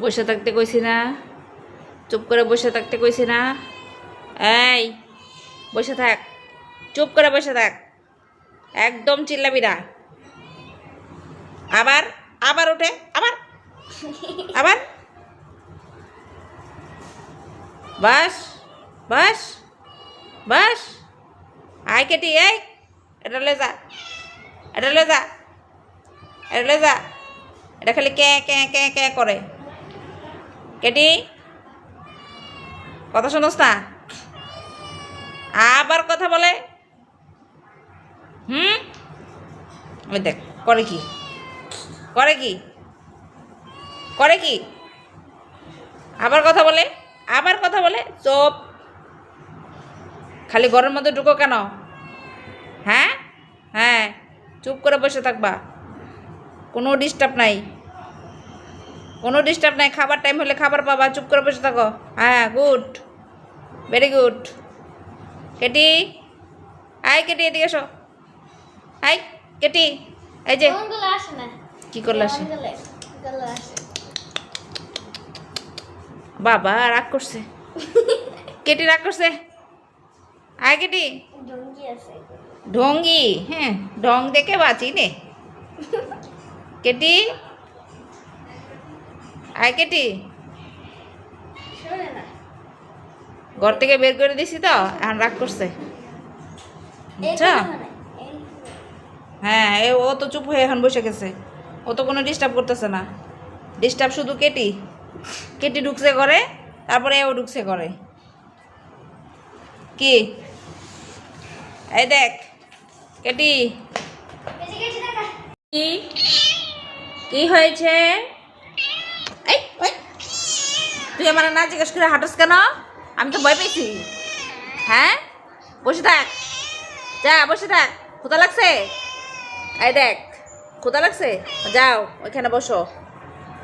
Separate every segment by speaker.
Speaker 1: বসে থাকতে কইছি না, চুপ করে বসে থাকতে কইছি না। এই বসে থাক, চুপ করে বসে থাক, একদম চিল্লাবি না। আবার আবার ওঠে, আবার আবার বাস বাস বাস। আয় কেটি, এই এটা লে যা, এটা লে যা, এটা লে যা। এটা খালি কে কে কে কে করে। কেটি কথা শোনস না, আবার কথা বলে। ওই দেখ করে কি, করে কি, করে কি, আবার কথা বলে, আবার কথা বলে। চুপ, খালি ঘরের মধ্যে ঢুকো কেন? হ্যাঁ হ্যাঁ, চুপ করে বসে থাকবা, কোনো ডিস্টার্ব নাই, কোনো ডিস্টার্ব নাই। খাবার টাইম হলে খাবার পাবা, চুপ করে বসে থাকো। হ্যাঁ, গুড, ভেরি গুড। কেটি, আয় কেটি, এদিকে এসো। আয় কেটি, এই যে কি করলে আসে বাবা, রাগ করছে কেটি, রাগ করছে। আয় কেটি, ঢঙ্গি, হ্যাঁ ঢং দেখে বাঁচি নে। কেটি, আয় কেটি, ঘর থেকে বের করে দিছি তো, এখন রাগ করছে। আচ্ছা, হ্যাঁ ও তো চুপ হয়ে এখন বসে গেছে, ও তো কোনো ডিস্টার্ব করতেছে না। ডিস্টার্ব শুধু কেটি, কেটি ঢুকছে ঘরে, তারপরে ও ঢুকছে ঘরে। কি এই দেখ কেটি, কি কি হয়েছে? এই ওই, তুই আমার না জিজ্ঞেস করে হাঁটস কেন? আমি তো ভয় পেয়েছি। হ্যাঁ, বসে থাক, যা বসে থাক। ক্ষুধা লাগছে? এই দেখ, ক্ষুধা লাগছে, যাও ওইখানে বসো,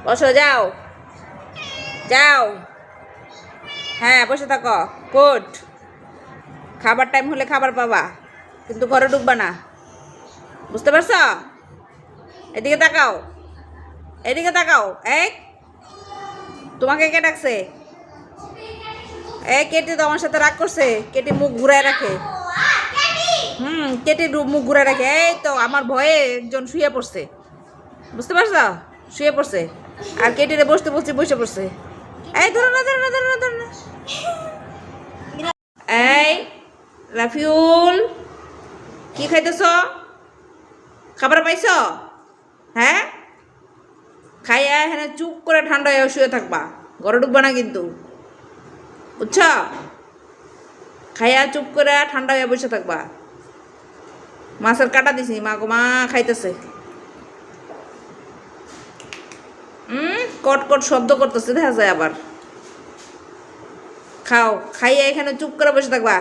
Speaker 1: বসো, যাও যাও। হ্যাঁ বসে থাকো, গুড। খাবার টাইম হলে খাবার পাবা, কিন্তু ঘরে ঢুকবা না, বুঝতে পারছো? এদিকে তাকাও, এদিকে তাকাও। এই তোমাকে কে ডাকছে? এই কেটি তো আমার সাথে রাগ করছে, কেটি মুখ ঘুরায় রাখে। কেটি মুখ ঘুরায় রাখে। এই তো আমার ভয়ে একজন শুয়ে পড়ছে, বুঝতে পারছো? শুয়ে পড়ছে, আর কেটিরে বসতে বলছি বসে পড়ছে। এই ধরো না, ধরো না, ধরো না, ধরো না। এই রাফিউল, কি খাইতেছ? খাবার পাইছ? হ্যাঁ, খাইয়া হ্যাঁ চুপ করে ঠান্ডা হয়ে শুয়ে থাকবা, ঘরে ঢুকবা না কিন্তু, বুঝছ? খাইয়া চুপ করে ঠান্ডা হয়ে বসে থাকবা। মাছের কাটা দিছি, মা গো মা খাইতেছে। কট কট শব্দ করতেছে, দেখা যায় আবার। খাও, খাইয়া এখানে চুপ করে বসে থাকবা।